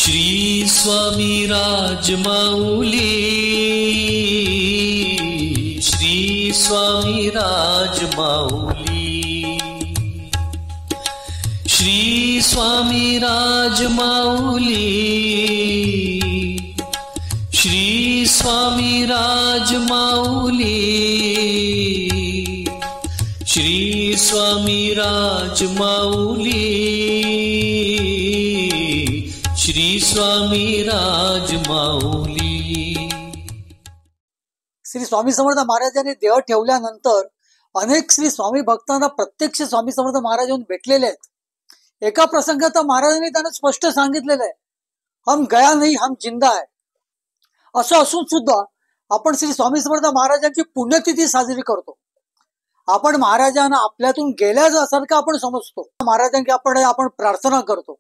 श्री स्वामी राजमाऊली, श्री स्वामी राजमाऊली, श्री स्वामी राजमाऊली, श्री स्वामी राजमाऊली, श्री स्वामी राजमाऊली, श्री स्वामी राजमाऊली. श्री स्वामी समर्थ महाराजांनी देह ठेवल्यानंतर अनेक श्री स्वामी भक्तांना प्रत्यक्ष स्वामी समर्थ महाराज येऊन भेटलेले आहेत. एका प्रसंगात महाराजांनी त्यांना स्पष्ट सांगितलेलं आहे, हम गया नाही हम जिंदा आहे. असं असून सुद्धा आपण श्री स्वामी समर्थ महाराजांची पुण्यतिथी साजरी करतो. आपण महाराजांना आपल्यातून गेल्यासारखं आपण समजतो. महाराजांची आपण प्रार्थना करतो.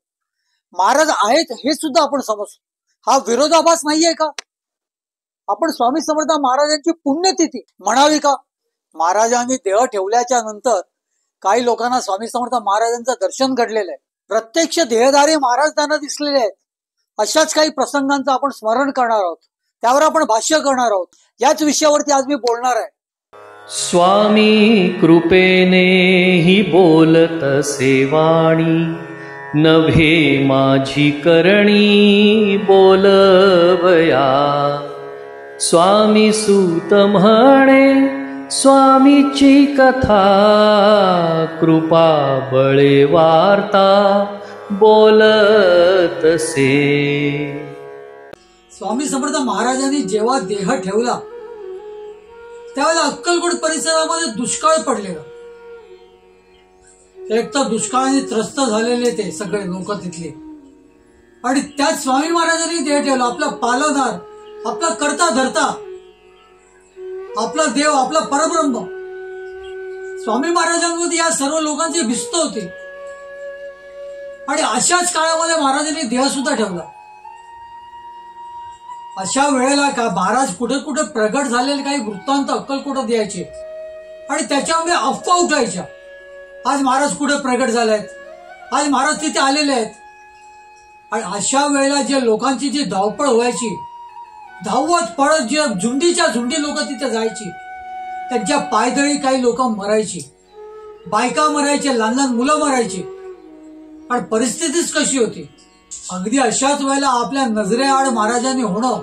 महाराज आहेत हे सुद्धा आपण समजतो. हा विरोधाभास नाहीये का? आपण स्वामी समर्थ महाराजांची पुण्यतिथी म्हणावी का? महाराजांनी देह ठेवल्याच्या नंतर काही लोकांना स्वामी समर्थ महाराजांचं दर्शन घडलेलं आहे. प्रत्यक्ष देहधारी महाराज त्यांना दिसलेले आहेत. अशाच काही प्रसंगांचं आपण स्मरण करणार आहोत, त्यावर आपण भाष्य करणार आहोत. याच विषयावरती आज मी बोलणार आहे. स्वामी कृपेने ही बोलत सेवाणी, नभे माझी करणी बोलवया. स्वामी सूत म्हणे स्वामीची कथा, कृपा बळे वार्ता बोलतसे. स्वामी समर्थ महाराजांनी जेव्हा देह ठेवला त्यावेळेला अक्कलकोट परिसरामध्ये दुष्काळ पडलेला. एक तर दुष्काळाने त्रस्त झालेले ते सगळे लोक तिथले, आणि त्यात स्वामी महाराजांनी देह ठेवला. आपला पालवणार, आपला करता धरता, आपला देव, आपला परब्रह्म स्वामी महाराजांमध्ये या सर्व लोकांची भिस्त होती. आणि अशाच काळामध्ये महाराजांनी देह सुद्धा ठेवला. अशा वेळेला का महाराज कुठे कुठे प्रगट झालेले काही वृत्तांत अक्कलकोटात द्यायचे आणि त्याच्यामुळे अफवा उठायच्या. आज महाराज कुठे प्रगट झाले आहेत, आज महाराज तिथे आलेले आहेत. आणि अशा वेळेला जे लोकांची जी धावपळ व्हायची, धावत पळत जे झुंडीच्या झुंडी लोक तिथे जायची, त्यांच्या पायदळी काही लोक मरायची, बायका मरायचे, लहान लहान मुलं मरायची. आणि परिस्थितीच कशी होती, अगदी अशाच वेळेला आपल्या नजरेआड महाराजांनी होणं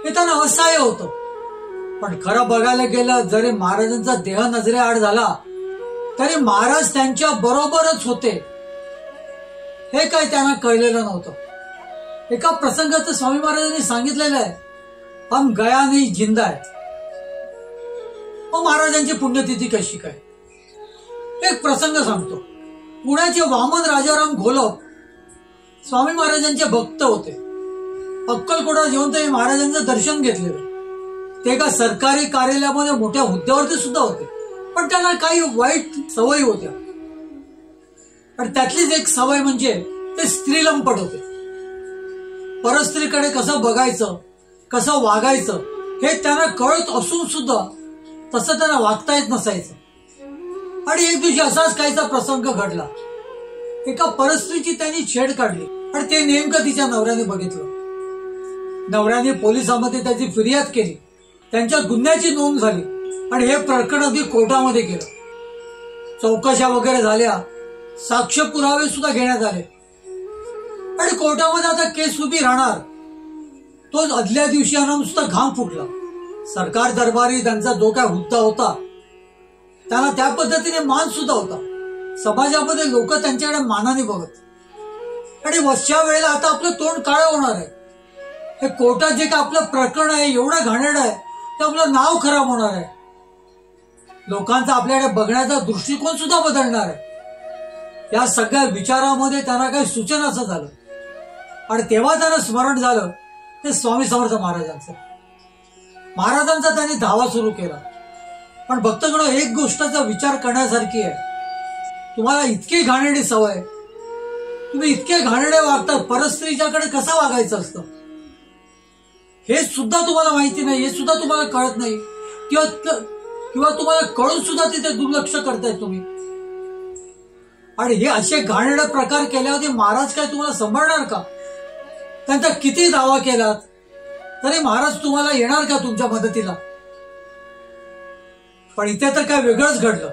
हे त्यांना असहाय्य होतं. पण खरं बघायला गेलं, जरी महाराजांचा देह नजरेआड झाला तरी महाराज त्यांच्या बरोबरच होते हे काही त्यांना कळलेलं नव्हतं. एका प्रसंगात स्वामी महाराजांनी सांगितलेलं आहे, हम गया नाही जिंदा आहे. मग महाराजांची पुण्यतिथी कशी काय? एक प्रसंग सांगतो. पुण्याचे वामन राजाराम घोलप स्वामी महाराजांचे भक्त होते. अक्कलकोटात येऊन ते महाराजांचं दर्शन घेतलेलं. ते एका सरकारी कार्यालयामध्ये मोठ्या हुद्द्यावरती सुद्धा होते, पण त्यांना काही वाईट सवयी होत्या. आणि त्यातलीच एक सवय म्हणजे ते स्त्रीलंपट होते. परस्त्रीकडे कसं बघायचं, कसं वागायचं हे त्यांना कळत असून सुद्धा तसं त्यांना वागता येत नसायचं. आणि एक दिवशी असाच काहीचा प्रसंग घडला. एका परस्त्रीची त्यांनी छेड काढली आणि ते नेमकं तिच्या नवऱ्याने बघितलं. नवऱ्याने पोलिसांमध्ये त्याची फिर्याद केली. त्यांच्या गुन्ह्याची नोंद झाली आणि हे प्रकरण अगदी कोर्टामध्ये गेलं. चौकशा वगैरे झाल्या, साक्ष पुरावे सुद्धा घेण्यात आले आणि कोर्टामध्ये आता केस उभी राहणार. तोच आदल्या दिवशी नुसता घाम फुटला. सरकार दरबारी त्यांचा जो काय हुद्दा होता त्यांना त्या पद्धतीने मान सुद्धा होता. समाजामध्ये लोक त्यांच्याकडे मानाने बघत. आणि वरच्या वेळेला आता आपलं तोंड काळं होणार आहे. हे कोर्टात जे काय आपलं प्रकरण आहे एवढं घाणेरडं आहे ते आपलं नाव खराब होणार आहे. लोकांचा आपल्याकडे बघण्याचा दृष्टिकोन सुद्धा बदलणार आहे. या सगळ्या विचारामध्ये त्यांना काही सूचनाचं झालं आणि तेव्हा त्यांना स्मरण झालं ते स्वामी समर्थ महाराजांचं. महाराजांचा त्यांनी धावा सुरू केला. पण भक्तगण, एक गोष्टचा विचार करण्यासारखी आहे. तुम्हाला इतकी घाणेरडी सवय, तुम्ही इतके घाणेरडे वागतात, परस्त्रीच्याकडे कसं वागायचं असतं हे सुद्धा तुम्हाला माहिती नाही, हे सुद्धा तुम्हाला कळत नाही, किंवा तुम्हाला कळून सुद्धा तिथे दुर्लक्ष करताय तुम्ही. आणि हे असे घाणेरडे प्रकार केल्यावर महाराज काय तुम्हाला सांभाळणार का? त्यांचा किती दावा केलात तरी महाराज तुम्हाला येणार का तुमच्या मदतीला? पण इथे तर काय वेगळंच घडलं.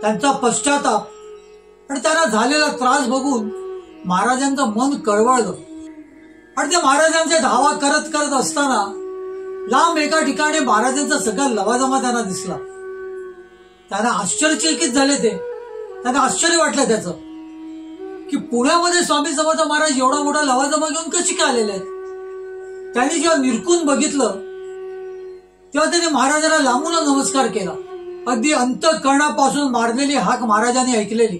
त्यांचा पश्चाताप आणि त्यांना झालेला त्रास बघून महाराजांचं मन कळवळलं. आणि ते महाराजांचे धावा करत करत असताना लांब एका ठिकाणी महाराजांचा सगळा लवाजमा त्यांना दिसला. त्यांना आश्चर्यचकित झाले. त्यांना आश्चर्य वाटलं त्याचं की पुण्यामध्ये स्वामी समर्थ महाराज एवढा मोठा लवाजमा घेऊन कशी काय आलेले आहेत. त्यांनी जेव्हा निरखून बघितलं तेव्हा त्यांनी महाराजांना लांबून नमस्कार केला. अगदी अंतःकरणापासून मारलेली हाक महाराजांनी ऐकलेली.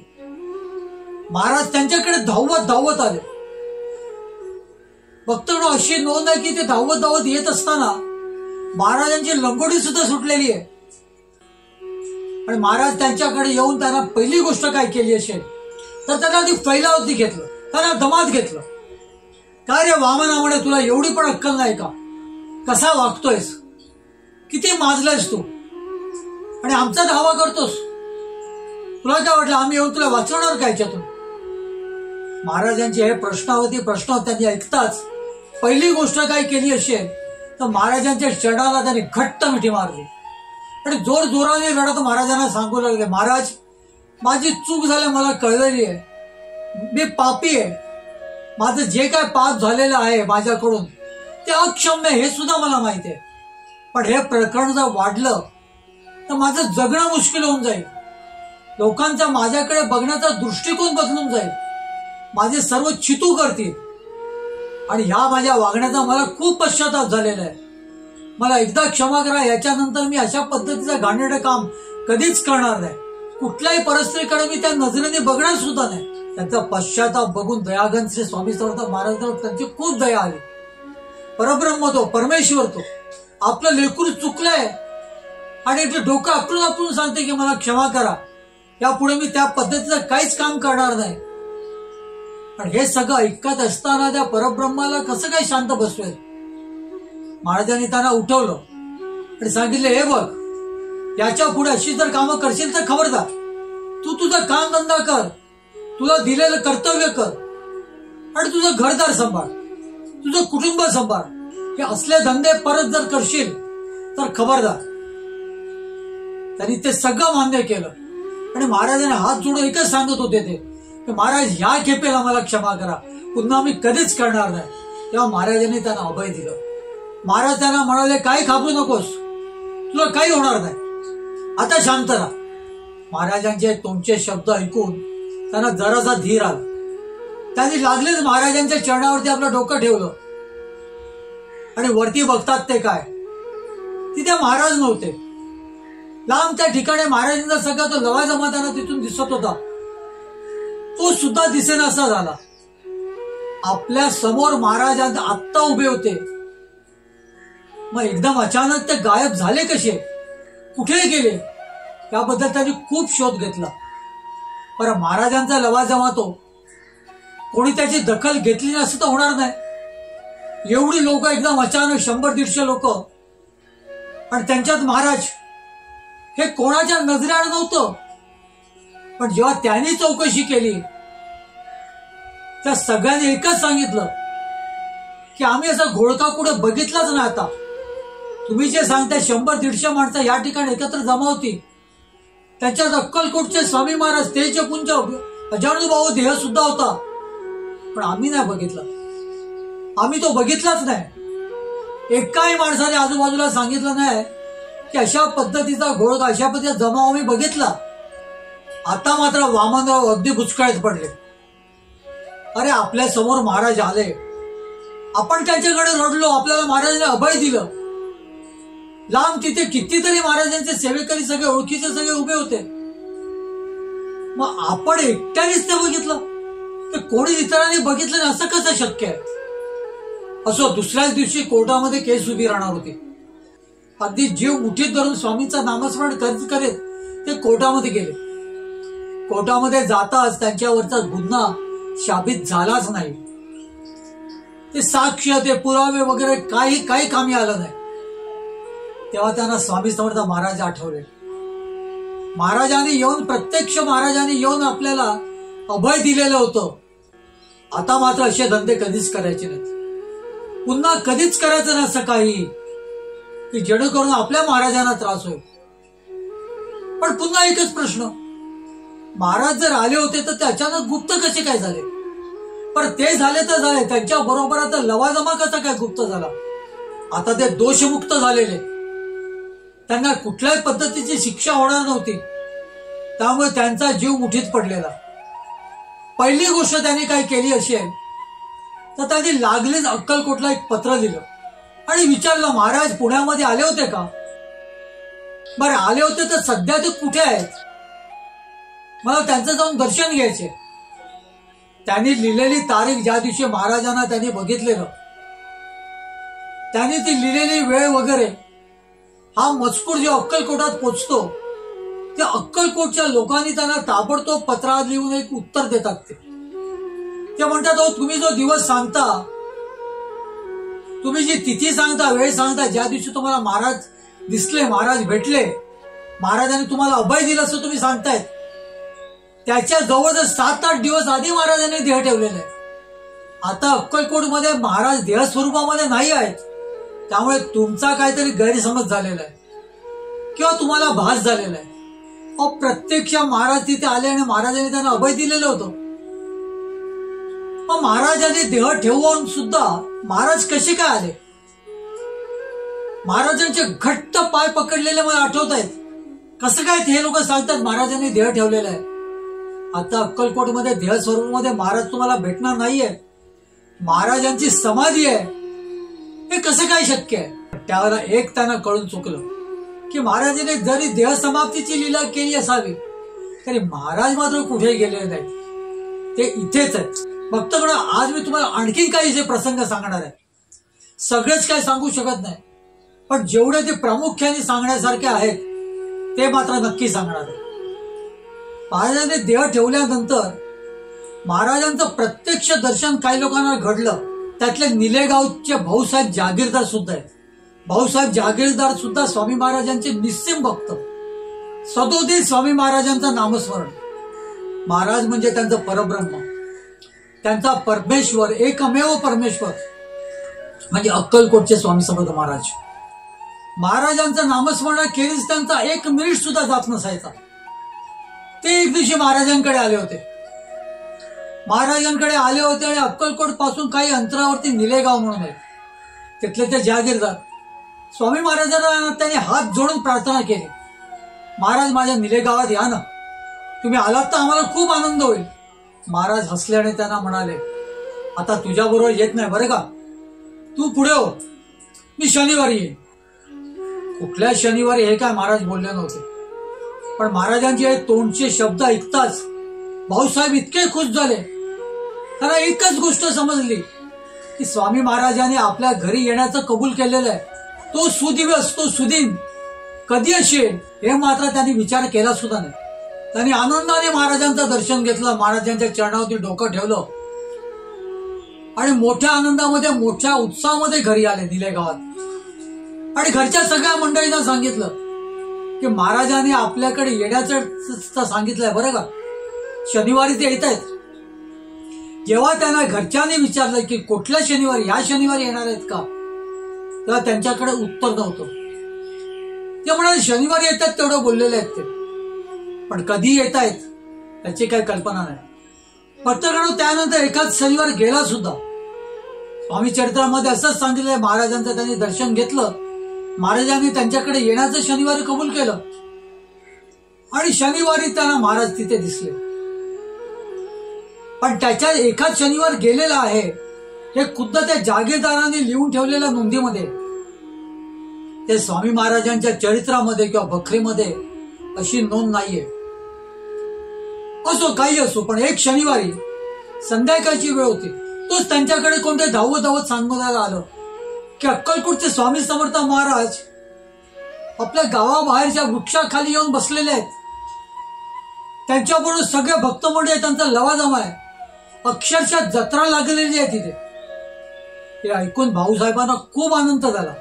महाराज त्यांच्याकडे धावत धावत आले. भक्तांनो, अशी नोंद आहे की ते धावत धावत येत असताना महाराजांची लंगोटी सुद्धा सुटलेली आहे. आणि महाराज त्यांच्याकडे येऊन त्यांना पहिली गोष्ट काय केली असेल तर त्यांना ती फैलावती घेतलं. त्यांना दमात घेतलं. काय रे वामना, म्हणे तुला एवढी पण अक्कल नाही का? कसा वागतोयस? किती माजलायस तू आणि आमचा धावा करतोस? तुला काय वाटलं आम्ही येऊन तुला वाचवणार का याच्यातून? महाराजांचे हे प्रश्न त्यांनी ऐकताच पहिली गोष्ट काय केली असेल तर महाराजांच्या चरणाला त्यांनी घट्ट मिठी मारली आणि जोर जोराने रडत महाराजांना सांगू लागले, महाराज माझी चूक झाली, मला कळलेली आहे, मी पापी आहे, माझं जे काय पाप झालेलं आहे माझ्याकडून ते अक्षम्य हे सुद्धा मला माहिती आहे. पण हे प्रकरण जर वाढलं तर माझं जगणं मुश्किल होऊन जाईल. लोकांचा माझ्याकडे बघण्याचा दृष्टिकोन बदलून जाईल. माझे सर्व चितू करतील आणि ह्या माझ्या वागण्याचा मला खूप पश्चाताप झालेला आहे. मला एकदा क्षमा करा. याच्यानंतर मी अशा पद्धतीचं घाणेरडं काम कधीच करणार नाही. कुठल्याही परिस्थितीकडे मी त्या नजरेने बघणार सुद्धा नाही. त्यांचा पश्चाताप बघून दयागन श्री स्वामी समर्थ महाराजांवर त्यांची खूप दया आली. परब्रह्म तो, परमेश्वर तो, आपलं लेकरू चुकलंय आणि ते डोकं आपलं सांगते की मला क्षमा करा, यापुढे मी त्या पद्धतीचं काहीच काम करणार नाही. पण हे सगळं ऐकत असताना त्या परब्रह्माला कसं काय शांत बसवेल? महाराजांनी त्यांना उठवलं आणि सांगितले, हे बघ, याच्या पुढे अशी जर कामं करशील तर खबरदार, तू तुझा काम धंदा कर, तुला दिलेलं कर्तव्य कर आणि तुझं घरदार सांभाळ, तुझं कुटुंब सांभाळ. हे असले धंदे परत जर करशील तर खबरदार. त्यांनी ते सगळं मान्य केलं आणि महाराजांनी हात जोडून एकच सांगत होते ते की महाराज ह्या खेपेला मला क्षमा करा, पुन्हा मी कधीच करणार नाही. तेव्हा महाराजांनी त्यांना अभय दिलं. महाराज त्यांना म्हणाले, काही घाबरू नकोस, तुला काही होणार नाही, आता शांत राहा. महाराजांचे तोंडचे शब्द ऐकून त्यांना जरासा धीर आला. त्यांनी लागलेच महाराजांच्या चरणावरती आपलं डोकं ठेवलं आणि वरती बघतात ते काय, तिथे महाराज नव्हते. लांब त्या ठिकाणी महाराजांचा सगळा तो लवाजमा त्यांना तिथून दिसत होता, तो सुद्धा दिसेनासा झाला. आपल्या समोर महाराज आत्ता उभे होते. मग एकदम अचानक ते गायब झाले कसे, कुठे गेले, याबद्दल त्यांनी खूप शोध घेतला. पण महाराजांचा लवाजमा तो, कोणी त्याची दखल घेतली नाही असं तर होणार नाही. एवढी लोक एकदम अचानक 100-150 लोक आणि त्यांच्यात महाराज हे कोणाच्या नजरेआड नव्हतं. पण जेव्हा त्यांनी चौकशी केली त्या सगळ्यांनी एकच सांगितलं की आम्ही असा घोळका कुठे बघितलाच नाही. आता तुम्ही जे सांगताय 100-150 माणसं या ठिकाणी एकत्र जमा होती, त्याच्यात अक्कलकोटचे स्वामी महाराज, तेज पुंज अजानुभाऊ देह सुद्धा होता, पण आम्ही नाही बघितला. आम्ही तो बघितलाच नाही. एकाही माणसाने आजूबाजूला सांगितलं नाही की अशा पद्धतीचा घोळका, अशा पद्धतीचा जमाव आम्ही बघितला. आता मात्र वामनराव अगदी बुचकळीत पडले. अरे आपल्या समोर महाराज आले, आपण त्यांच्याकडे रडलो, आपल्याला महाराजांनी अभय दिलं. लांब तिथे कितीतरी महाराजांचे सेवेकरी सगळे ओळखीचे सगळे उभे होते. मग आपण एकट्यानेच ते बघितलं तर कोणी इतरांनी बघितलं नाही असं कसं शक्य आहे? असो, दुसऱ्याच दिवशी कोर्टामध्ये केस उभी राहणार होती. अगदी जीव मुठीत धरून स्वामींचं नामस्मरण करीत ते कोर्टामध्ये गेले. कोर्टामध्ये जाताच त्यांच्यावरचा गुन्हा शाबित झालाच नाही. ते साक्ष, ते पुरावे वगैरे काही कामी आलं नाही. तेव्हा त्यांना स्वामी समर्थ महाराज आठवले. महाराजांनी येऊन, प्रत्यक्ष महाराजांनी येऊन आपल्याला अभय दिलेलं होतं. आता मात्र असे धंदे कधीच करायचे नाहीत, पुन्हा कधीच करायचं नाही असं काही की जेणेकरून आपल्या महाराजांना त्रास होईल. पण पुन्हा एकच प्रश्न, महाराज जर आले होते तर ते अचानक गुप्त कसे काय झाले? पण ते झाले तर झाले, त्यांच्या बरोबर आता लवाजमा कसा काय गुप्त झाला? आता ते दोषमुक्त झालेले, त्यांना कुठल्याही पद्धतीची शिक्षा होणार नव्हती, त्यामुळे त्यांचा जीव मुठीत पडलेला. पहिली गोष्ट त्यांनी काय केली असेल तर त्यांनी लागलीच अक्कलकोटला एक पत्र दिलं आणि विचारलं, महाराज पुण्यामध्ये आले होते का? बरं आले होते तर सध्या ते कुठे आहेत? मला त्यांचं जाऊन दर्शन घ्यायचे. त्यांनी लिहिलेली तारीख ज्या दिवशी महाराजांना त्यांनी बघितलेलं, त्यांनी ती लिहिलेली वेळ वगैरे हा मजकूर जो अक्कलकोटात पोचतो, त्या अक्कलकोटच्या लोकांनी त्यांना ताबडतोब पत्रात लिहून एक उत्तर देतात. ते म्हणतात, तुम्ही जो दिवस सांगता, तुम्ही जी तिथी सांगता, वेळ सांगता, ज्या दिवशी तुम्हाला महाराज दिसले, महाराज भेटले, महाराजांनी तुम्हाला अभय दिलं असं तुम्ही सांगतायत, त्याच्या जवळजवळ 7-8 दिवस आधी महाराजांनी देह ठेवलेला आहे. आता अक्कलकोटमध्ये महाराज देह स्वरूपामध्ये नाही आहेत, त्यामुळे तुमचा काहीतरी गैरसमज झालेला आहे किंवा तुम्हाला भास झालेला आहे. प्रत्यक्ष महाराज तिथे आले आणि महाराजांनी त्यांना अभय दिलेलं होतं. मग महाराजांनी देह ठेवून सुद्धा महाराज कसे काय आले? महाराजांचे घट्ट पाय पकडलेले मला आठवत आहेत. कसं काय हे लोक सांगतात महाराजांनी देह ठेवलेला आहे? आता अक्कलकोटमध्ये देह स्वरूपामध्ये महाराज तुम्हाला भेटणार नाहीये, महाराजांची समाधी आहे. हे कसं काय शक्य आहे? त्यावेळेला एक त्यांना कळून चुकलं की महाराजांनी जरी देह समाप्तीची लीला केली असावी तरी महाराज मात्र कुठे गेलेले नाही, ते इथेच आहेत. भक्तगण, आज मी तुम्हाला आणखीन काही जे प्रसंग सांगणार आहे. सगळेच काय सांगू शकत नाही, पण जेवढे ते प्रामुख्याने सांगण्यासारखे आहेत ते मात्र नक्की सांगणार आहे. महाराजांनी देह ठेवल्यानंतर महाराजांचं प्रत्यक्ष दर्शन काही लोकांना घडलं. त्यातले निलेगावचे भाऊसाहेब जागीरदार सुद्धा आहेत. भाऊसाहेब जागीरदार सुद्धा स्वामी महाराजांचे निस्सीम भक्त, सदोदित स्वामी महाराजांचं नामस्मरण. महाराज म्हणजे त्यांचं परब्रह्म, त्यांचा परमेश्वर, एकमेव परमेश्वर म्हणजे अक्कलकोटचे स्वामी समर्थ महाराज. महाराजांचं नामस्मरण केलीच त्यांचा 1 मिनिट सुद्धा जात नसायचा. ते एक दिवशी महाराजांकडे आले होते. महाराजांकडे आले होते आणि अक्कलकोट पासून काही अंतरावरती निलेगाव म्हणून आहे, तिथले ते जागीरदार स्वामी महाराजांना त्यांनी हात जोडून प्रार्थना केली, महाराज माझ्या निलेगावात या ना, तुम्ही आलात तर आम्हाला खूप आनंद होईल. महाराज हसले आणि त्यांना म्हणाले, आता तुझ्या बरोबर येत नाही बरं का, तू पुढे हो, मी शनिवारी येईन. कुठल्या शनिवारी हे काय महाराज बोलले नव्हते, पण महाराजांचे तोंडचे शब्द ऐकताच भाऊसाहेब इतके खुश झाले. त्यांना एकच गोष्ट समजली की स्वामी महाराजांनी आपल्या घरी येण्याचं कबूल केलेलं आहे. तो सुदिवस, तो सुदिन कधी असेल हे मात्र त्यांनी विचार केला सुद्धा नाही. त्यांनी आनंदाने महाराजांचं दर्शन घेतलं, महाराजांच्या चरणावरती डोकं ठेवलं आणि मोठ्या आनंदामध्ये, मोठ्या उत्साहामध्ये घरी आले निलेगावात. आणि घरच्या सगळ्या मंडळींना सांगितलं की महाराजांनी आपल्याकडे येण्याचं सांगितलंय बरं का, शनिवारी ते येत आहेत. जेव्हा त्यांना घरच्यांनी विचारलं की कुठल्या शनिवारी, ह्या शनिवारी येणार आहेत का, तेव्हा त्यांच्याकडे उत्तर नव्हतं. ते म्हणाले शनिवारी येतात तेवढं बोललेले आहेत ते, पण कधी येत आहेत त्याची काही कल्पना नाही. भक्तगण, त्यानंतर एकाच शनिवार गेला सुद्धा. स्वामी चरित्रामध्ये असंच सांगितलंय, महाराजांचं त्यांनी दर्शन घेतलं, महाराजांनी त्यांच्याकडे येण्याचं शनिवारी कबूल केलं आणि शनिवारी त्यांना महाराज तिथे दिसले. पण त्याच्या एकाच शनिवार गेलेला आहे हे खुद्द त्या जागीरदारांनी लिहून ठेवलेल्या नोंदीमध्ये, ते स्वामी महाराजांच्या चरित्रामध्ये किंवा बखरीमध्ये अशी नोंद नाहीये. असो काही असो, पण एक शनिवारी संध्याकाळची वेळ होती. तोच त्यांच्याकडे कोणते धावत सांगण्याला आलं की अक्कलकोटचे स्वामी समर्थ महाराज आपल्या गावाबाहेरच्या वृक्षाखाली येऊन बसलेले आहेत. त्यांच्याबरोबर सगळे भक्त मंडळी, त्यांचा लवाजमा आहे, अक्षरशः जत्रा लागलेली आहे तिथे. हे ऐकून भाऊसाहेबांना खूप आनंद झाला.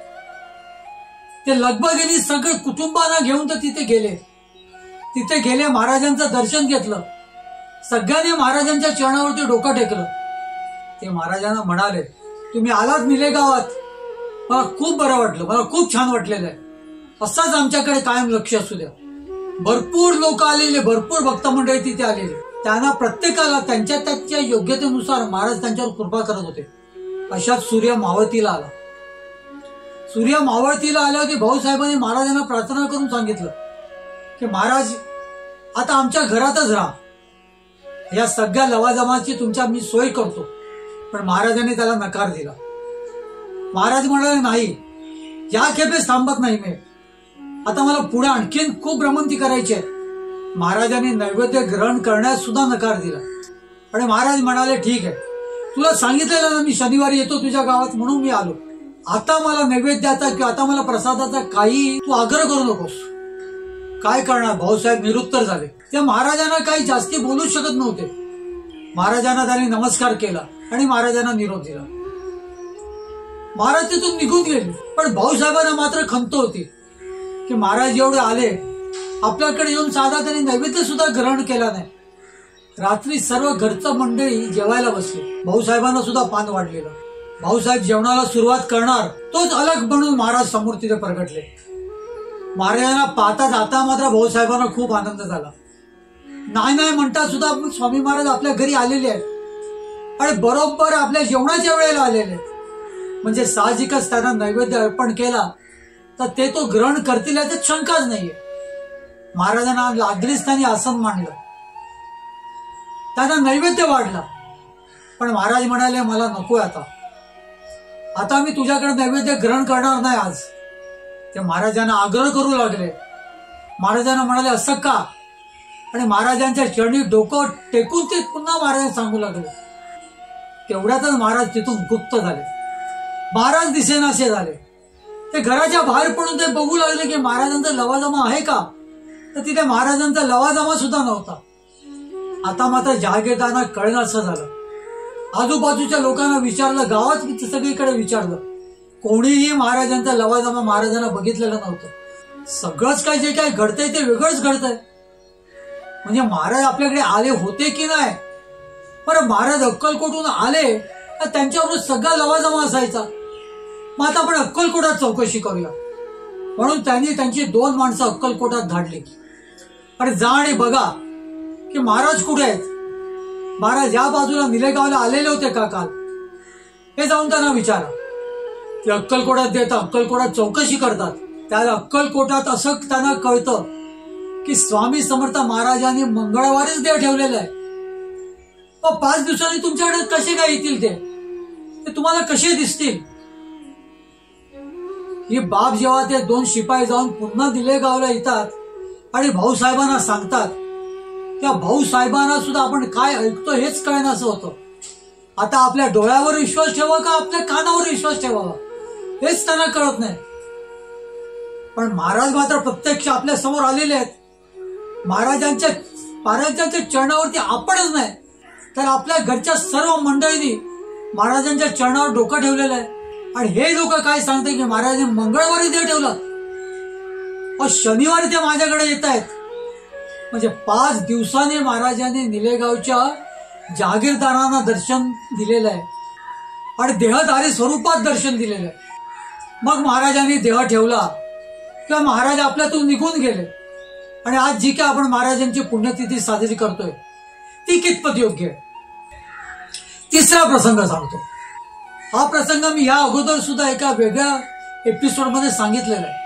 ते लगबगीने सगळे कुटुंबांना घेऊन तर तिथे गेले, महाराजांचं दर्शन घेतलं. सगळ्यांनी महाराजांच्या चरणावरती डोकं टेकलं ते महाराजांना म्हणाले, तुम्ही आलात निले गावात, मला खूप बरं वाटलं, मला खूप छान वाटलेलं आहे. असाच आमच्याकडे कायम लक्ष असू द्या. भरपूर लोक आलेले, भरपूर भक्त मंडळी तिथे आलेले. त्यांना प्रत्येकाला त्यांच्या योग्यतेनुसार महाराज त्यांच्यावर कृपा करत होते. अशात सूर्य मावळतीला आला. सूर्य मावळतीला आल्यावरती भाऊसाहेबांनी महाराजांना प्रार्थना करून सांगितलं की महाराज, आता आमच्या घरातच राहा, या सगळ्या लवाजमाची तुमच्या मी सोय करतो. पण महाराजांनी त्याला नकार दिला. महाराज म्हणाले, नाही, या खेपेस थांबत नाही मी, आता मला पुढे आणखीन खूप भ्रमंती करायची आहे. महाराजांनी नैवेद्य ग्रहण करण्यास सुद्धा नकार दिला. आणि महाराज म्हणाले, ठीक आहे, तुला सांगितलेलं ना मी शनिवारी येतो तुझ्या गावात, म्हणून मी आलो. आता मला नैवेद्याचा किंवा आता मला प्रसादाचा काही तू आग्रह करू नकोस. काय करणार, भाऊसाहेब निरुत्तर झाले. त्या महाराजांना काही जास्ती बोलू शकत नव्हते. महाराजांना त्यांनी नमस्कार केला आणि महाराजांना निरोप दिला. महाराज तिथून निघून गेले. पण भाऊसाहेबांना मात्र खंत होती की महाराज एवढे आले, आपल्याकडे येऊन साधा त्यांनी नैवेद्य सुद्धा ग्रहण केला नाही. रात्री सर्व घरचं मंडळी जेवायला बसले. भाऊसाहेबांना सुद्धा पान वाढलेलं. भाऊसाहेब जेवणाला सुरुवात करणार, तोच अलग म्हणून महाराज समोर तिथे प्रगटले. महाराजांना पाहताच आता मात्र भाऊसाहेबांना खूप आनंद झाला. नाही म्हणता सुद्धा स्वामी महाराज आपल्या घरी आलेले आहेत आणि बरोबर आपल्या जेवणाच्या वेळेला आलेले आहेत. म्हणजे साहजिकच त्यांना नैवेद्य अर्पण केला तर ते तो ग्रहण करतील याच्यात शंकाच नाहीये. महाराजांना लागलीच त्यांनी आसन मांडलं, त्यांना नैवेद्य वाढला. पण महाराज म्हणाले, मला नकोय, आता मी तुझ्याकडे नैवेद्य ग्रहण करणार नाही आज. ते महाराजांना आग्रह करू लागले. महाराजांना म्हणाले, असं का? आणि महाराजांच्या चरणी डोकं टेकून ते पुन्हा महाराजांना सांगू लागले. तेवढ्यातच महाराज तिथून गुप्त झाले. महाराज दिसेनासे झाले. ते घराच्या बाहेर पडून ते बघू लागले की महाराजांचा लवाजमा आहे का, तर तिथे महाराजांचा लवाजमा सुद्धा नव्हता. आता मात्र जहागीरदारांना कळलं असं झालं. आजूबाजूच्या लोकांना विचारलं, गावात सगळीकडे विचारलं, कोणीही महाराजांचा लवाजमा महाराजांना बघितलेलं नव्हतं. सगळंच काय जे काय घडतंय ते वेगळंच घडतंय. म्हणजे महाराज आपल्याकडे आले होते की नाही, बरं महाराज अक्कलकोटून आले तर त्यांच्याबरोबर सगळा लवाजमा असायचा. मग आता आपण अक्कलकोटात चौकशी करूया. म्हणून त्यांनी त्यांची 2 माणसं अक्कलकोटात धाडली आणि जा आणि बघा की महाराज कुठे आहेत. महाराज या बाजूला निलेगावला आलेले होते का काल, हे जाऊन त्यांना विचारा. ते अक्कलकोटात देतात, अक्कलकोटात चौकशी करतात. त्या अक्कलकोटात असं त्यांना कळतं की स्वामी समर्थ महाराजांनी मंगळवारीच देव ठेवलेला आहे. 5 दिवसांनी तुमच्याकडे कसे काय येतील ते तुम्हाला कसे दिसतील. ही बाब जेव्हा ते 2 शिपाई जाऊन पुन्हा निलेगावला येतात आणि भाऊसाहेबांना सांगतात, त्या भाऊसाहेबांना सुद्धा आपण काय ऐकतो हेच कळणं असं होतं. आता आपल्या डोळ्यावर विश्वास ठेवा का आपल्या कानावर विश्वास ठेवावा हेच त्यांना कळत नाही. पण महाराज मात्र प्रत्यक्ष आपल्या समोर आलेले आहेत. महाराजांच्या चरणावरती आपणच नाही तर आपल्या घरच्या सर्व मंडळींनी महाराजांच्या चरणावर डोकं ठेवलेलं आहे. आणि हे लोक काय सांगते की महाराजांनी मंगळवारी देव ठेवला, शनिवारी ते माझ्याकडे येत आहेत. म्हणजे 5 दिवसांनी महाराजांनी निलेगावच्या जहागीरदारांना दर्शन दिलेलं आहे आणि देहधारी स्वरूपात दर्शन दिलेलं आहे. मग महाराजांनी देह ठेवला किंवा महाराज आपल्यातून निघून गेले आणि आज जी काय आपण महाराजांची पुण्यतिथी साजरी करतोय ती कितपत योग्य आहे. 3रा प्रसंग सांगतो. हा प्रसंग मी या अगोदर सुद्धा एका वेगळ्या एपिसोडमध्ये सांगितलेला आहे.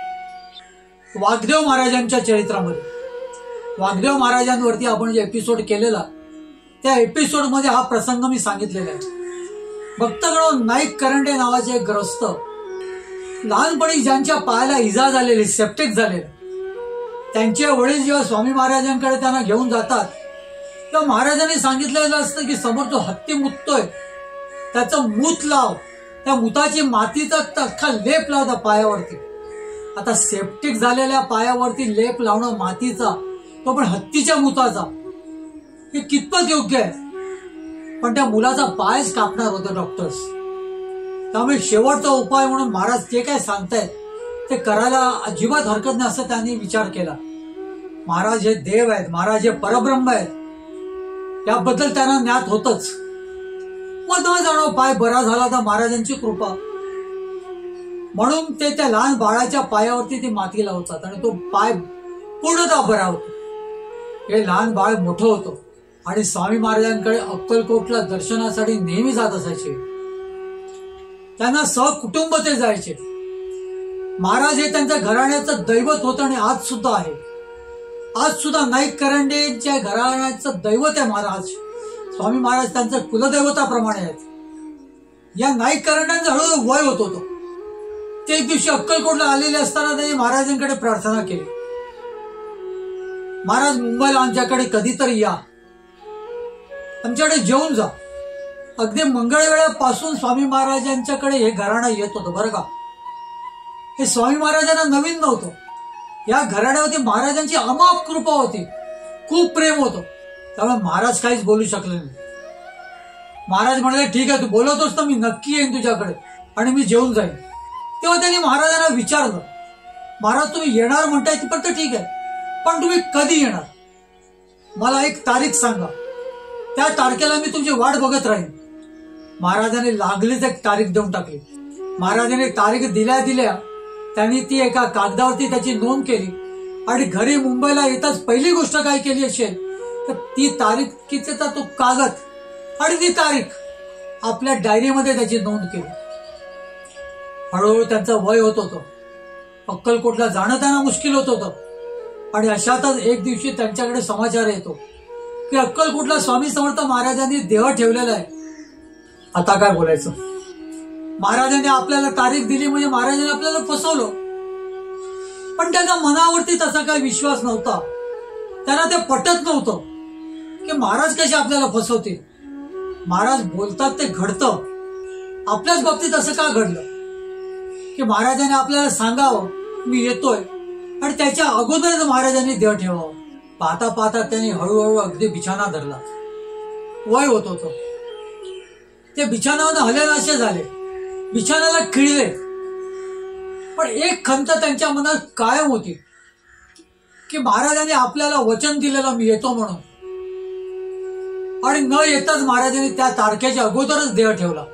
वाग्देव महाराजांच्या चरित्रामध्ये वाग्देव महाराजांवरती आपण जे एपिसोड केलेला त्या एपिसोडमध्ये हा प्रसंग मी सांगितलेला आहे. भक्तगण नाईक करंडे नावाचे एक ग्रस्त, लहानपणी ज्यांच्या पायाला इजा झालेली, सेप्टिक झालेले, त्यांचे वडील जेव्हा स्वामी महाराजांकडे त्यांना घेऊन जातात तेव्हा महाराजांनी सांगितलेलं असतं की समोर जो हत्ती मुततोय त्याचं मूत लाव, त्या मुताची मातीचा अख्खा लेप लाव त्या पायावरती. आता सेप्टिक झालेल्या पायावरती लेप लावणं मातीचा, तो पण हत्तीच्या मुताचा, हे कितपत योग्य आहे. पण त्या मुलाचा पायच कापणार होते डॉक्टर्स. त्यामुळे शेवटचा उपाय म्हणून महाराज जे काय सांगतायत ते करायला अजिबात हरकत नाही असं त्यांनी विचार केला. महाराज हे देव आहेत, महाराज हे परब्रह्म आहेत, याबद्दल त्यांना ज्ञात होतच. मग न जाणो पाय बरा झाला तर महाराजांची कृपा, म्हणून ते त्या लहान बाळाच्या पायावरती ती माती लावतात आणि तो पाय पूर्णतः बरा होतो. हे लहान बाळ मोठं होतं आणि स्वामी महाराजांकडे अक्कलकोटला दर्शनासाठी नेहमी जात असायचे. त्यांना सहकुटुंब ते जायचे. महाराज हे त्यांच्या घराण्याचं दैवत होतं आणि आज सुद्धा आहे. आज सुद्धा नाईक करंडेच्या घराण्याचं दैवत आहे महाराज. स्वामी महाराज त्यांचं कुलदैवताप्रमाणे आहेत. या नाईक करंड्यांचं हळूहळू वय होत होतं. ते एक दिवशी अक्कलकोटला आलेले असताना त्यांनी महाराजांकडे प्रार्थना केली, महाराज मुंबईला आमच्याकडे कधीतरी या, आमच्याकडे जेवून जा. अगदी मंगळवेळापासून स्वामी महाराजांच्याकडे हे घराणं येत होतं बरं का. हे स्वामी महाराजांना नवीन नव्हतं. या घराण्यावरती महाराजांची अमाप कृपा होती, खूप प्रेम होतं. त्यामुळे महाराज काहीच बोलू शकले नाही. महाराज म्हणाले, ठीक आहे, तू बोलवतोस तर मी नक्की येईन तुझ्याकडे आणि मी जेवून जाईन. तेव्हा त्यांनी महाराजांना विचारलं, महाराज तुम्ही येणार म्हणताय तर ठीक आहे, पण तुम्ही कधी येणार, मला एक तारीख सांगा, त्या तारखेला मी तुमची वाट बघत राहीन. महाराजांनी लागलीच एक तारीख देऊन टाकली. महाराजांनी तारीख दिल्या दिल्या त्यांनी ती एका कागदावरती त्याची नोंद केली आणि घरी मुंबईला येताच पहिली गोष्ट काय केली असेल तर ती तारीखीचा तो कागद आणि ती तारीख आपल्या डायरीमध्ये त्याची नोंद केली. हळूहळू त्यांचं वय होत होतं. अक्कलकोटला जाणं त्यांना मुश्किल होत होतं आणि अशातच एक दिवशी त्यांच्याकडे समाचार येतो की अक्कलकोटला स्वामी समर्थ महाराजांनी देह ठेवलेला आहे. आता काय बोलायचं. महाराजांनी आपल्याला तारीख दिली म्हणजे महाराजांनी आपल्याला फसवलं. पण त्यांच्या मनावरती तसा काही विश्वास नव्हता. त्यांना ते पटत नव्हतं की महाराज कसे आपल्याला फसवतील. महाराज बोलतात ते घडतं. आपल्याच बाबतीत असं का घडलं की महाराजांनी आपल्याला सांगावं मी येतोय आणि त्याच्या अगोदरच महाराजांनी देह ठेवावं. पाहता पाहता त्यांनी हळूहळू अगदी बिछाना धरला. वय होत होतं. ते बिछानावर हलेनाशे झाले, बिछानाला खिळले. पण एक खंत त्यांच्या मनात कायम होती की महाराजांनी आपल्याला वचन दिलेलं मी येतो म्हणून, आणि न येताच महाराजांनी त्या तारखेच्या अगोदरच देह ठेवला.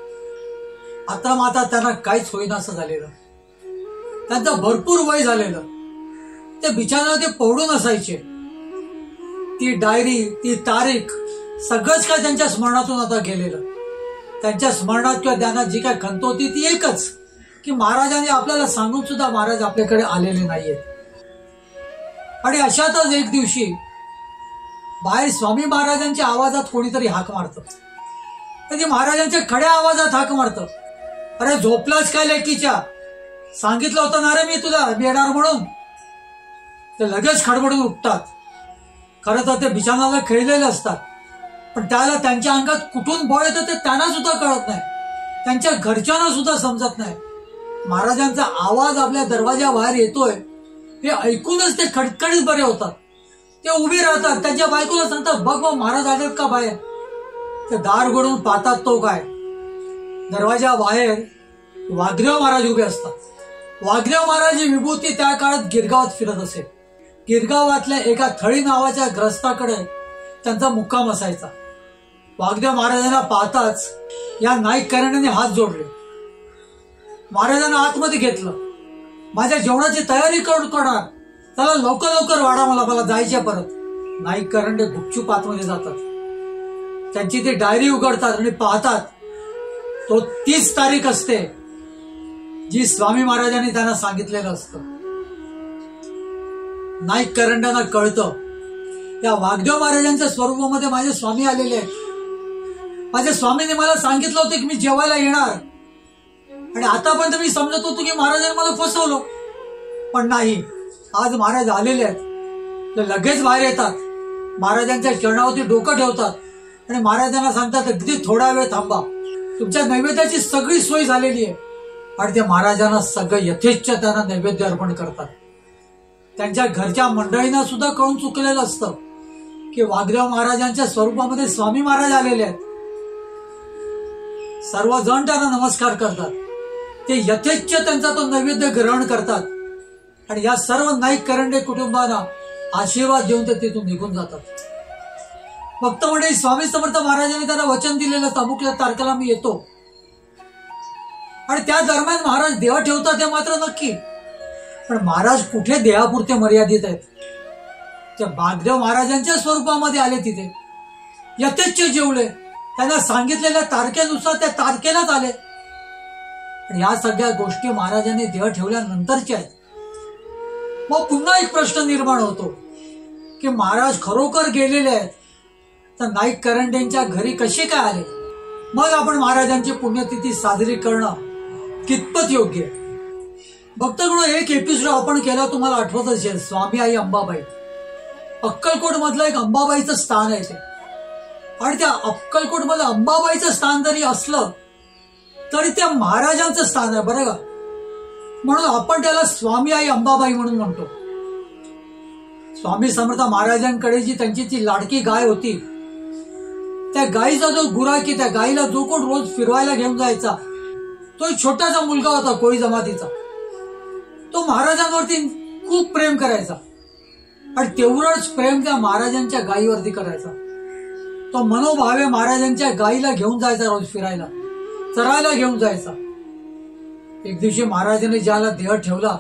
आता माता त्यांना काहीच होईना असं झालेलं. त्यांचं भरपूर वय झालेलं. ते बिछानावर ते पडून असायचे. ती डायरी, ती तारीख सगळंच काय त्यांच्या स्मरणातून आता गेलेलं. त्यांच्या स्मरणात किंवा ध्यानात जी काय खंत होती ती एकच की महाराजांनी आपल्याला सांगून सुद्धा महाराज आपल्याकडे आलेले नाहीयेत. आणि अशातच एक दिवशी बाहेर स्वामी महाराजांच्या आवाजात कोणीतरी हाक मारतं. तर ते महाराजांच्या खड्या आवाजात हाक मारतं, अरे झोपलाच काय लेकीच्या, सांगितलं होतं ना रे मी तुला येणार म्हणून. ते लगेच खडबडून उठतात. खरं तर ते बिछानाला खेळलेले असतात, पण त्याला त्यांच्या अंगात कुठून बळ येतं ते त्यांना सुद्धा कळत नाही, त्यांच्या घरच्यांना सुद्धा समजत नाही. महाराजांचा आवाज आपल्या दरवाजाबाहेर येतोय हे ऐकूनच ते खडखडीत बरे होतात. ते उभी राहतात, त्यांच्या बायकोला सांगतात, बघ बघ महाराज आलेत का बाहेर. ते दार उघडून पाहतात तो काय, दरवाजा बाहेर वाघदेव महाराज उभे असतात. वाघदेव महाराज ही विभूती त्या काळात गिरगावात फिरत असे. गिरगावातल्या एका थळी नावाच्या ग्रस्ताकडे त्यांचा मुक्काम असायचा. वाघदेव महाराजांना पाहताच या नाईक करंड्यांनी हात जोडले. महाराजांना आतमध्ये घेतलं. माझ्या जेवणाची तयारी करणार, चला लवकर लवकर वाढा, मला जायचे परत. नाईक करंडे गुपचूप आतमध्ये जातात. त्यांची ती डायरी उघडतात आणि पाहतात तो 30 तारीख असते जी स्वामी महाराजांनी त्यांना सांगितलेलं असतं. नाईक करंड्यांना कळतं या वाघदेव महाराजांच्या स्वरूपामध्ये माझे स्वामी आलेले आहेत. माझ्या स्वामीने मला सांगितलं होतं की मी जेवायला येणार, आणि आतापर्यंत मी समजत होतो की महाराजांनी मला फसवलं. पण नाही, आज महाराज आलेले आहेत. ते लगेच बाहेर येतात, महाराजांच्या चरणावरती डोकं ठेवतात आणि महाराजांना सांगतात अगदी थोडा वेळ थांबा, तुमच्या नैवेद्याची सगळी सोय झालेली आहे. आणि ते महाराजांना सगळं यथेच्छ त्यांना नैवेद्य अर्पण करतात. त्यांच्या घरच्या मंडळींना सुद्धा कळून चुकलेलं असतं की वाघदेव महाराजांच्या स्वरूपामध्ये स्वामी महाराज आलेले आहेत. सर्वजण त्यांना नमस्कार करतात. ते यथेच्छ त्यांचा तो नैवेद्य ग्रहण करतात आणि या सर्व नाईक करंडे कुटुंबांना आशीर्वाद देऊन ते तिथून निघून जातात. भक्त मंडळी, स्वामी समर्थ महाराजांनी त्यांना वचन दिलेलं अमुक तारखेला मी येतो, आणि त्या दरम्यान महाराज देह ठेवतात हे मात्र नक्की. पण महाराज कुठे देहापुरते मर्यादित आहेत? त्या बागदेव महाराजांच्या स्वरूपामध्ये आले, तिथे यथेच्छ जेवले, त्यांना सांगितलेल्या तारखेनुसार त्या तारखेलाच आले. आणि या सगळ्या गोष्टी महाराजांनी देह ठेवल्यानंतरच्या आहेत. मग पुन्हा एक प्रश्न निर्माण होतो की महाराज खरोखर गेलेले आहेत तर नाईक करंडेंच्या घरी कसे काय आले? मग आपण महाराजांची पुण्यतिथी साजरी करणं कितपत योग्य आहे? भक्तगण, एक एपिसोड आपण केला, तुम्हाला आठवत असेल, स्वामी आई अंबाबाई. अक्कलकोट मधलं एक अंबाबाईचं स्थान आहे ते, आणि त्या अक्कलकोट मधलं अंबाबाईचं स्थान जरी असलं तरी त्या महाराजांचं स्थान आहे बरं का. म्हणून आपण त्याला स्वामी आई अंबाबाई म्हणून म्हणतो. स्वामी समर्थ महाराजांकडे जी त्यांची ती लाडकी गाय होती, त्या गायीचा जो गुराखी, त्या गायीला जो कोण रोज फिरवायला घेऊन जायचा, तो एक छोटासा मुलगा होता कोळी जमातीचा. तो महाराजांवरती खूप प्रेम करायचा, आणि तेवढंच प्रेम त्या महाराजांच्या गायीवरती करायचा. तो मनोभावे महाराजांच्या गायीला घेऊन जायचा, रोज फिरायला, चरायला घेऊन जायचा. एक दिवशी महाराजांनी ज्याला देह ठेवला,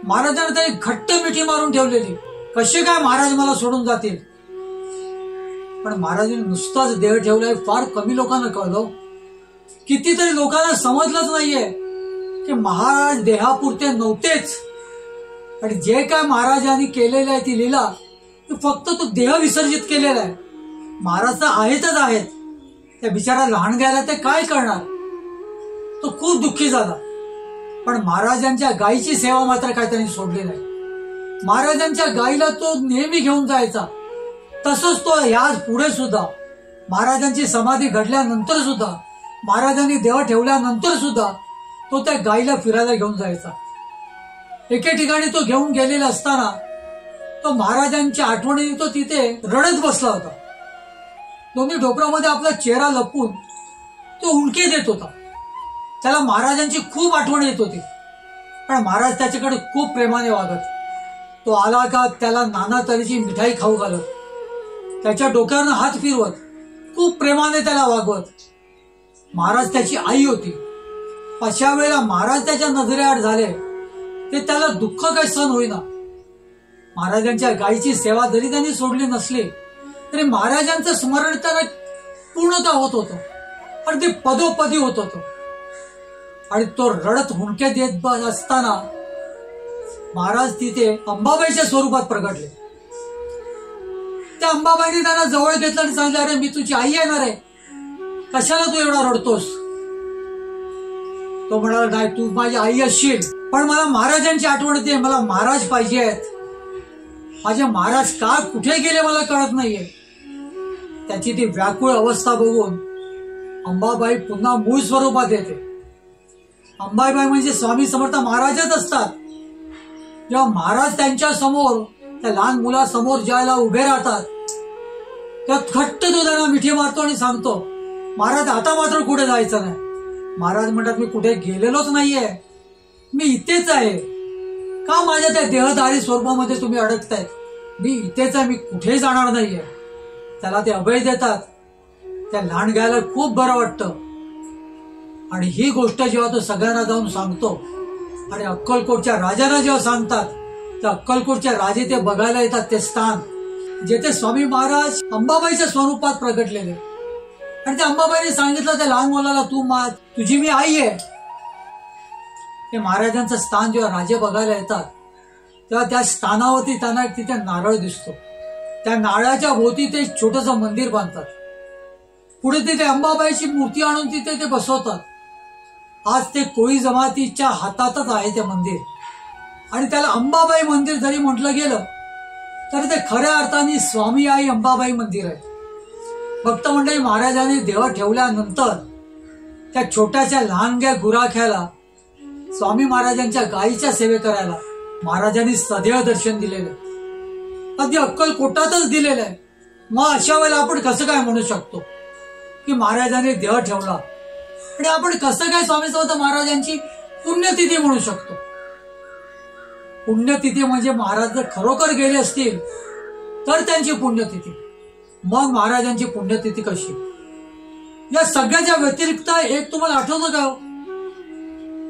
महाराजांनी त्याने घट्ट मिठी मारून ठेवलेली. कसे काय महाराज मला सोडून जातील? पण महाराजांनी नुसताच देह ठेवला हे फार कमी लोकांना कळलं. कितीतरी लोकांना समजलंच नाहीये की महाराज देहापुरते नव्हतेच, आणि जे काय महाराजांनी केलेलं आहे ती लीला, ती फक्त तो देह विसर्जित केलेला आहे. महाराज तर आहेतच आहेत, त्या बिचारा लहान गायला ते काय करणार? तो खूप दुःखी झाला. पण महाराजांच्या गायीची सेवा मात्र काय त्यांनी सोडली नाही. महाराजांच्या गायीला तो नेहमी घेऊन जायचा. तसंच तो याच पुढे सुद्धा, महाराजांची समाधी घडल्यानंतर सुद्धा, महाराजांनी देह ठेवल्यानंतर सुद्धा तो त्या गायीला फिरायला घेऊन जायचा. एके ठिकाणी तो घेऊन गेलेला असताना तो महाराजांच्या आठवणीने तो तिथे रडत बसला होता. दोन्ही ढोपरामध्ये आपला चेहरा लपवून तो उलके देत होता. त्याला महाराजांची खूप आठवण येत होती, पण महाराज त्याच्याकडे खूप प्रेमाने वागत. तो आला का त्याला नाना तऱ्हेची मिठाई खाऊ घालत, त्याच्या डोक्यावरनं हात फिरवत, खूप प्रेमाने त्याला वागवत. महाराज त्याची आई होती. अशा वेळेला महाराज त्याच्या नजरेआड झाले ते त्याला दुःख काही सहन होईना. महाराजांच्या गायीची सेवा जरी त्यांनी सोडली नसली तरी महाराजांचं स्मरण त्याला पूर्णतः होत होतं, आणि ते पदोपदी होत होतं. आणि तो रडत हुंडके देत असताना महाराज तिथे अंबाबाईच्या स्वरूपात प्रगटले. त्या अंबाबाईने त्यांना जवळ घेतलं आणि सांगितलं, अरे मी तुझी आई येणार आहे, कशाला तू एवढा रडतोस? तो म्हणाला, नाही, तू माझी आई असशील, पण मला महाराजांची आठवण येते, मला महाराज पाहिजे आहेत. माझे महाराज का कुठे गेले मला कळत नाहीये. त्याची ती व्याकुळ अवस्था बघून अंबाबाई पुन्हा मूळ स्वरूपात येते. अंबाबाई म्हणजे स्वामी समर्थ महाराजच असतात. जेव्हा महाराज त्यांच्या समोर, त्या लहान मुलासमोर ज्याला उभे राहतात, तेव्हा घट्ट तो त्यांना मिठी मारतो आणि सांगतो, महाराज आता मात्र कुठे जायचं नाही. महाराज म्हणतात, मी कुठे गेलेलोच नाहीये, मी इथेच आहे. का माझ्या त्या देहधारी स्वरूपामध्ये तुम्ही अडकतायत? मी इथेच आहे, मी कुठेही जाणार नाहीये. त्याला ते अभय देतात. त्या लहान गायला खूप बरं वाटतं. आणि ही गोष्ट जेव्हा तो सगळ्यांना जाऊन सांगतो, आणि अक्कलकोटच्या राजाला जेव्हा सांगतात, तर अक्कलकोटच्या राजे ते बघायला येतात, ते स्थान जेथे स्वामी महाराज अंबाबाईच्या स्वरूपात प्रगटलेले. आणि त्या अंबाबाईने सांगितलं त्या लहान मुलाला, तुझी मी आई आहे. ते महाराजांचं स्थान जेव्हा राजे बघायला येतात, तेव्हा त्या स्थानावरती त्यांना तिथे नारळ दिसतो. त्या नारळाच्या भोवती ते छोटंसं मंदिर बांधतात. पुढे तिथे अंबाबाईची मूर्ती आणून तिथे ते बसवतात. आज ते कोळी जमातीच्या हातातच आहे ते मंदिर. आणि त्याला अंबाबाई मंदिर जरी म्हटलं गेलं तरी ते खऱ्या अर्थाने स्वामी आई अंबाबाई मंदिर आहे. भक्त मंडळी, महाराजांनी देह ठेवल्यानंतर त्या छोट्याच्या लहानग्या गुराख्याला स्वामी महाराजांच्या गायीच्या सेवे करायला महाराजांनी सदैव दर्शन दिलेलं, अगदी अक्कलकोटातच दिलेलं आहे. मग अशा वेळेला आपण कसं काय म्हणू शकतो की महाराजांनी देह ठेवला, आणि आपण कसं काय स्वामी समर्थ महाराजांची पुण्यतिथी म्हणू शकतो? पुण्यतिथी म्हणजे महाराज जर खरोखर गेले असतील तर त्यांची पुण्यतिथी. मग महाराजांची पुण्यतिथी कशी. या सगळ्याच्या व्यतिरिक्त एक तुम्हाला आठवतं का,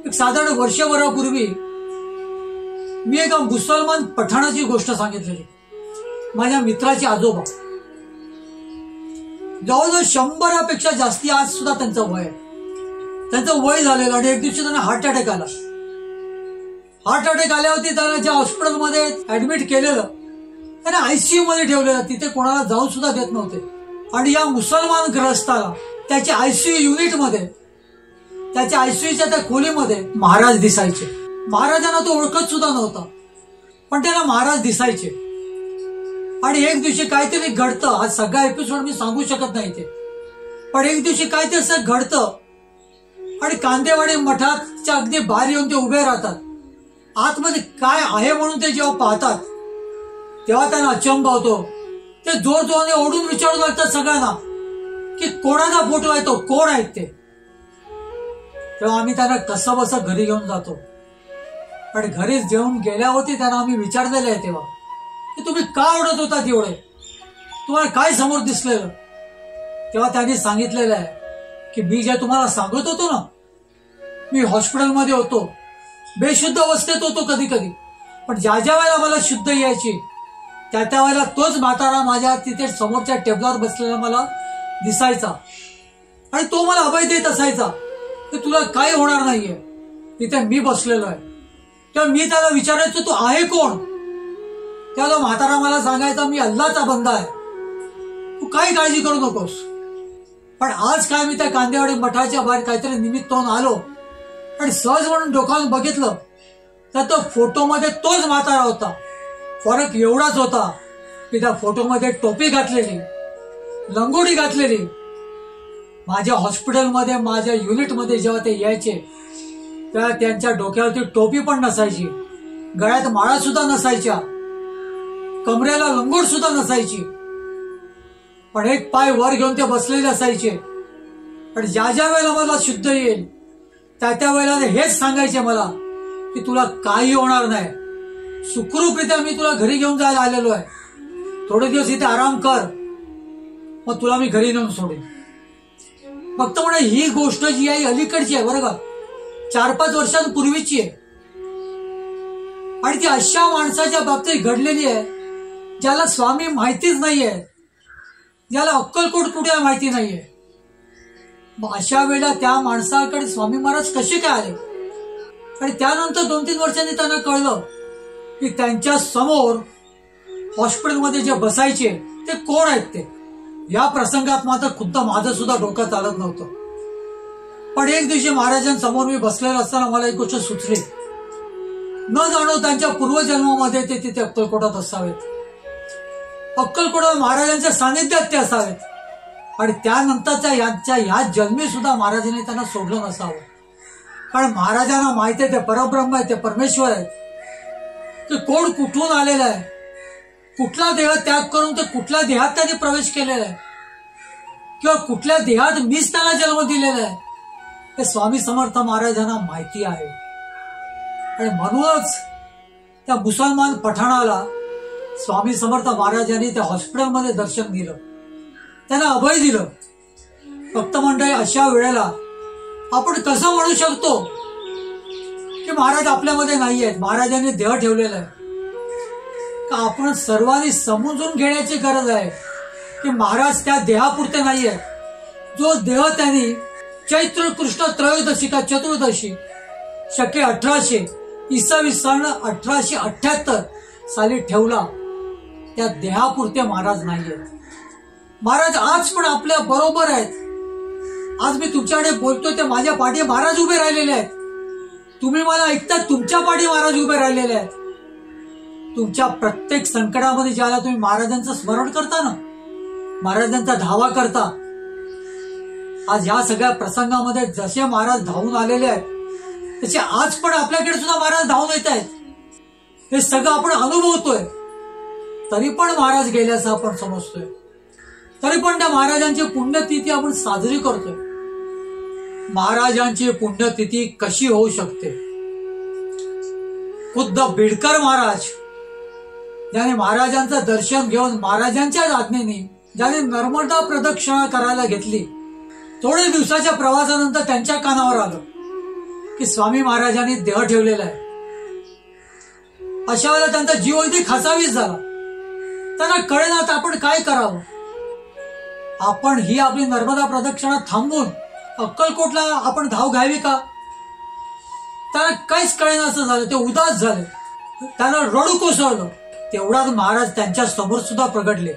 एक साधारण वर्षभरापूर्वी मी एका मुसलमान पठाणाची गोष्ट सांगितलेली. माझ्या मित्राचे आजोबा जवळजवळ 100पेक्षा जास्ती आज सुद्धा त्यांचं वय आहे. त्यांचं वय झालेलं आणि एक दिवशी त्यांना हार्ट अटॅक आला. हार्ट अटॅक आल्यावरती त्याला ज्या हॉस्पिटलमध्ये ऍडमिट केलेलं, त्यांना आयसीयू मध्ये ठेवलेलं. तिथे कोणाला जाऊन सुद्धा देत नव्हते. आणि या मुसलमान ग्रस्ताला त्याच्या आयसीयू युनिटमध्ये, त्याच्या आयसीयूच्या त्या खोलीमध्ये महाराज दिसायचे. महाराजांना तो ओळखत सुद्धा नव्हता, पण त्याला महाराज दिसायचे. आणि एक दिवशी काहीतरी घडतं. हा सगळा एपिसोड मी सांगू शकत नाही ते, पण एक दिवशी काहीतरी असं घडतं आणि कांदेवाडी मठाच्या अगदी बाहेर येऊन ते उभे राहतात. आतमध्ये काय आहे म्हणून ते जेव्हा पाहतात तेव्हा त्यांना अचंब होतो. ते जोर जोराने ओढून विचारू लागतात सगळ्यांना की कोणाचा फोटो आहे तो, कोण आहेत ते. तेव्हा आम्ही त्यांना कसं बसं घरी घेऊन जातो. आणि घरी जेवून गेल्यावरती त्यांना आम्ही विचारलेलं आहे तेव्हा की तुम्ही का ओढत होता एवढे, तुम्हाला काय समोर दिसलेलं. तेव्हा त्यांनी सांगितलेलं आहे की मी जे तुम्हाला सांगत होतो ना, मी हॉस्पिटलमध्ये होतो, बेशुद्ध अवस्थेत होतो कधी कधी, पण ज्या ज्या वेळेला मला शुद्ध यायची त्या वेळेला तोच म्हातारा माझ्या तिथे समोरच्या टेबलावर बसलेला मला दिसायचा. आणि तो मला अभय देत असायचा की तुला काय होणार नाहीये, तिथे मी बसलेलो आहे. तेव्हा मी त्याला विचारायचो तू आहे कोण. त्याला म्हातारा मला सांगायचा मी अल्लाचा बंदा आहे, तू काही काळजी करू नकोस. पण आज काय, मी त्या कांदेवाडी मठाच्या बाहेर काहीतरी निमित्त होऊन आलो आणि सहज म्हणून डोकावून बघितलं तर तो फोटोमध्ये तोच म्हातारा होता. फरक एवढाच होता की त्या फोटोमध्ये टोपी घातलेली, लंगोटी घातलेली. माझ्या हॉस्पिटलमध्ये, माझ्या युनिटमध्ये जेव्हा ते यायचे तेव्हा त्यांच्या डोक्यावरती टोपी पण नसायची, गळ्यात माळा सुद्धा नसायच्या, कमरेला लंगोट सुद्धा नसायची, पण एक पाय वर घेऊन ते बसलेले असायचे. आणि ज्या ज्या वेळेला मला शुद्ध येईल त्या वेळेला हेच सांगायचे मला की तुला काही होणार नाही, सुखरूपरित्या मी तुला घरी घेऊन जायला आलेलो आहे, थोडे दिवस इथे आराम कर, मग तुला मी घरी नेऊन सोडेन. फक्त म्हणे ही गोष्ट जी आहे अलीकडची आहे बरं का, 4-5 वर्षांपूर्वीची आहे. आणि ती अशा माणसाच्या बाबतीत घडलेली आहे ज्याला स्वामी माहितीच नाहीये, ज्याला अक्कलकोट कुठे आहे माहिती नाहीये. मग अशा वेळेला त्या माणसाकडे स्वामी महाराज कसे काय आले. आणि त्यानंतर 2-3 वर्षांनी त्यांना कळलं की त्यांच्या समोर हॉस्पिटलमध्ये जे बसायचे ते कोण आहेत ते. या प्रसंगात मात्र खुद्द माझं सुद्धा डोकं चालत नव्हतं. पण एक दिवशी महाराजांसमोर मी बसलेला असताना मला एक गोष्ट सुचली. न जाणो त्यांच्या पूर्वजन्मामध्ये ते तिथे अक्कलकोटात असावेत, अक्कलकोटात महाराजांच्या सानिध्यात ते असावेत. आणि त्यानंतरच्या यांच्या ह्या जन्मी सुद्धा महाराजांनी त्यांना सोडलं नसावं. कारण महाराजांना माहिती आहे ते परब्रह्म आहे, ते परमेश्वर आहे, ते कोण कुठून आलेलं आहे, कुठला देह त्याग करून ते कुठल्या देहात त्यांनी प्रवेश केलेला आहे, किंवा कुठल्या देहात मीच त्याला जन्म दिलेला आहे, हे स्वामी समर्थ महाराजांना माहिती आहे. आणि म्हणूनच त्या मुसलमान पठाणाला स्वामी समर्थ महाराजांनी त्या हॉस्पिटलमध्ये दर्शन दिलं, त्यांना अभय दिलं. भक्त मंडळी, अशा वेळेला आपण कसं म्हणू शकतो की महाराज आपल्यामध्ये नाही आहेत, महाराजांनी देह ठेवलेला आहे. का आपण सर्वांनी समजून घेण्याची गरज आहे की महाराज त्या देहापुरते नाही आहेत. जो देह त्यांनी चैत्र कृष्ण त्रयोदशी का चतुर्दशी शके 1800 इसवी सन 1878 साली ठेवला, त्या देहापुरते महाराज नाही आहेत. महाराज आज पण आपल्या बरोबर आहेत. आज मी तुमच्याकडे बोलतोय ते माझ्या पाठी महाराज उभे राहिलेले आहेत. तुम्ही मला ऐकता, तुमच्या पाठी महाराज उभे राहिलेले आहेत. तुमच्या प्रत्येक संकटामध्ये ज्याला तुम्ही महाराजांचं स्मरण करता ना, महाराजांचा धावा करता, आज ह्या सगळ्या प्रसंगामध्ये जसे महाराज धावून आलेले आहेत तसे आज पण आपल्याकडे सुद्धा महाराज धावून येत आहेत. हे सगळं आपण अनुभवतोय. तरी पण महाराज गेल्याचं आपण समजतोय, तरी पण त्या महाराजांची पुण्यतिथी आपण साजरी करतोय. महाराजांची पुण्यतिथी कशी होऊ शकते. खुद्द बिडकर महाराज ज्याने महाराजांचं दर्शन घेऊन महाराजांच्या आज्ञेने ज्याने नर्मदा प्रदक्षिणा करायला घेतली, थोड्या दिवसाच्या प्रवासानंतर त्यांच्या कानावर आलं की स्वामी महाराजांनी देह ठेवलेला आहे. अशा वेळेला त्यांचा जीव अगदी खासावीस झाला. त्यांना कळेना आता आपण काय करावं. आपण ही आपली नर्मदा प्रदक्षिणा थांबवून अक्कलकोटला आपण धाव घ्यावी का? त्यांना काहीच कळेना असं झालं. ते उदास झाले. त्यांना रडू कोसळलं. तेवढाच महाराज त्यांच्या समोर सुद्धा प्रगटले.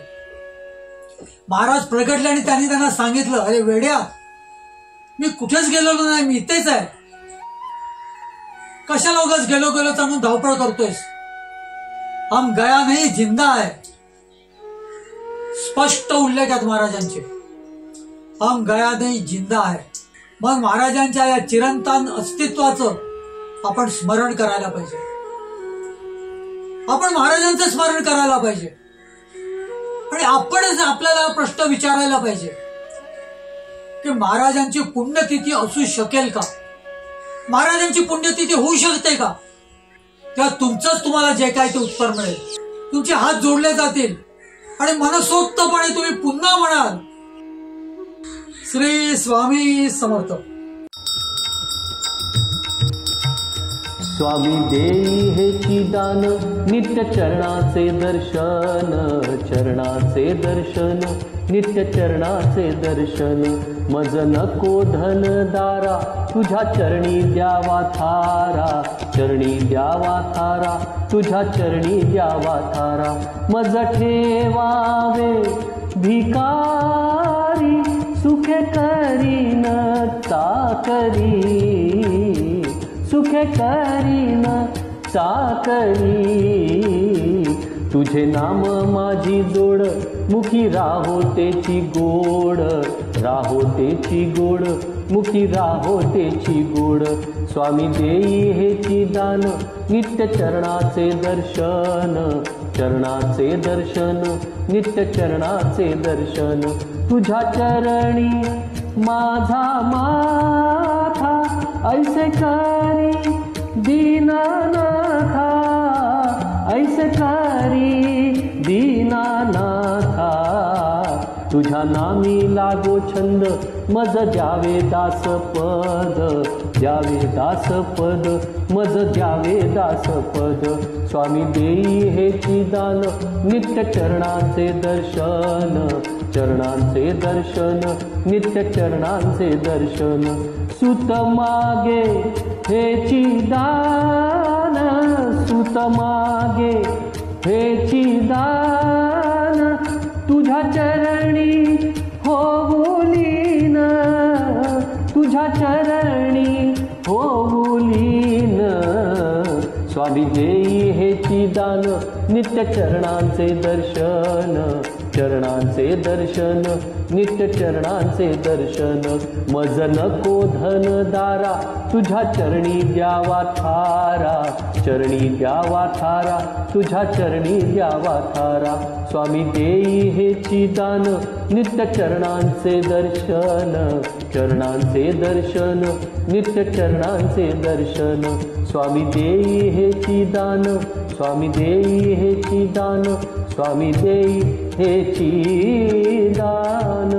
महाराज प्रगटले आणि त्यांना सांगितलं, अरे वेड्या, मी कुठेच गेलेलो नाही, मी इथेच आहे. कशाला उगाच गेलो तर म्हणून धावपळ करतोयस. हम गया नाही, जिंदा आहे. स्पष्ट उल्लेख आहेत महाराजांचे. हम गया नाही, जिंदा आहे. मग महाराजांच्या या चिरंतन अस्तित्वाचं आपण स्मरण करायला पाहिजे. आपण महाराजांचं स्मरण करायला पाहिजे. आणि आपणच आपल्याला प्रश्न विचारायला पाहिजे की महाराजांची पुण्यतिथी असू शकेल का? महाराजांची पुण्यतिथी होऊ शकते का? तेव्हा तुमचंच तुम्हाला जे काय ते उत्तर मिळेल. तुमचे हात जोडले जातील आणि मनसोक्तपणे तुम्ही पुन्हा म्हणाल, श्री स्वामी समर्थ. स्वामी देई हेची दान, नित्य चरणाचे दर्शन, चरणाचे दर्शन, नित्य चरणाचे दर्शन. मज नको धन दारा, तुझ्या चरणी द्यावा थारा, चरणी द्यावा थारा, तुझ्या चरणी द्यावा थारा. मज ठेवावे भिकारी, सुखे करीन चाकरी, सुखे करीन चाकरी. तुझे नाम माझी जोड, मुखी राहो तेची गोड, राहो तेची गोड, मुखी राहो तेची गोड. स्वामी देई हेची दान, नित्य चरणाचे दर्शन, चरणाचे दर्शन, नित्य चरणाचे दर्शन. तुझ्या चरणी माझा माथा, ऐसे करी दीनानाथा, ऐसे करी दीनानाथा. तुझ्या नामी लागो छंद, मज द्यावे दासपद, द्यावे दासपद, मज द्यावे दासपद. स्वामी देई हेची दान, नित्य चरणाचे दर्शन, चरणांचे दर्शन, नित्य चरणांचे दर्शन. सुत मागे हेची दान, सुत मागे हेची दान. तुझ्या चरणी होऊलीन, तुझ्या चरणी होऊलीन. स्वामी देई हेची दान, नित्य चरणांचे दर्शन, चरणांचे दर्शन, नित्य चरणांचे दर्शन. मज नको धन दारा, तुझ्या चरणी द्यावा थारा, चरणी द्यावा थारा, तुझ्या चरणी द्यावा थारा. स्वामी देई हेची दान, नित्य चरणांचे दर्शन, चरणांचे दर्शन, नित्य चरणांचे दर्शन. स्वामी देई हेची दान, स्वामी देई हेची दान, स्वामी देई हेची दान.